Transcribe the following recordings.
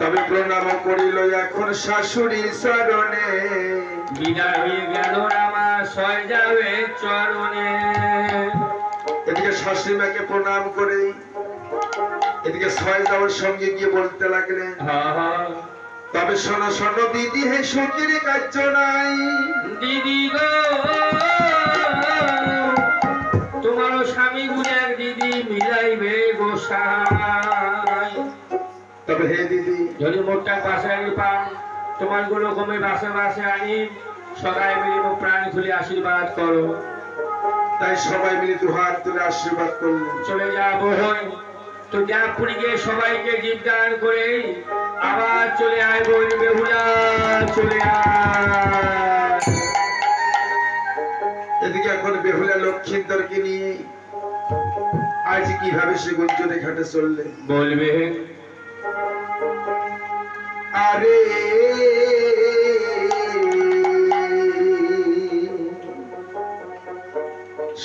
তবে প্রণাম করিল এখন শাশুড়ি চরণে, বিদায় হয়ে গেল আমার সয় যাবে চরণে। এদিকে শাশুড়ি মাকে প্রণাম করে এদিকে ছয় যাওয়ার সঙ্গে গিয়ে বলতে লাগলেন, তবে শোনো শোনো দিদি, হে সখীর কার্য নাই। দিদি গো, তোমার স্বামী গুণের দিদি মিলাইবে গোসাই। তবে হে দিদি, যদি মোটটা বাসে পান তোমার গুলো কমে বাসে বাসে আনি, সবাই মিলে প্রাণ খুলে আশীর্বাদ করো। তাই সবাই মিলে দু হাত তুলে আশীর্বাদ করলেন। চলে যাবো তো জাপুরি গিয়ে সবাইকে জীবদান করে আবার চলে আয় বোন বেহুলা, চলে আয়। এদিকে এখন বেহুলা লক্ষিন্দরকে নিয়ে আজ কিভাবে সে গুঞ্জনে ঘাটে চললে বলবে, আরে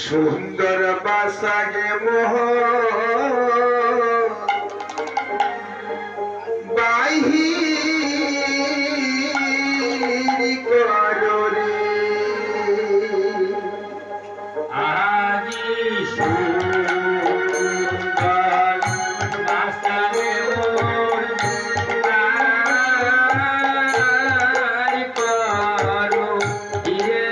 সুন্দর বাসাগে মোহ বাহি করে আজি সুন্দর বাসারে মোর প্রাণ করো ইয়ে।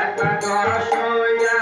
একবার দশয়া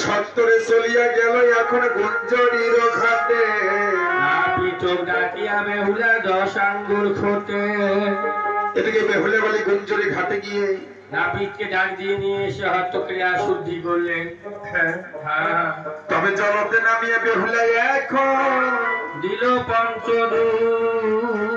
সত্তরে চলিয়া গেল এখন গুঞ্জরির ঘাটে চোখ ডাকিয়া বেহুলা 10 আঙ্গুর খোটে। এদিকে বেহুলা বলে গুঞ্জরি ঘাটে গিয়ে নাপিতকে ডাক দিয়ে নিয়ে এসে হস্তক্রিয়া শুদ্ধি করলেন। তবে জলতে নামিয়ে বেহুলা এখন দিল পঞ্চদূত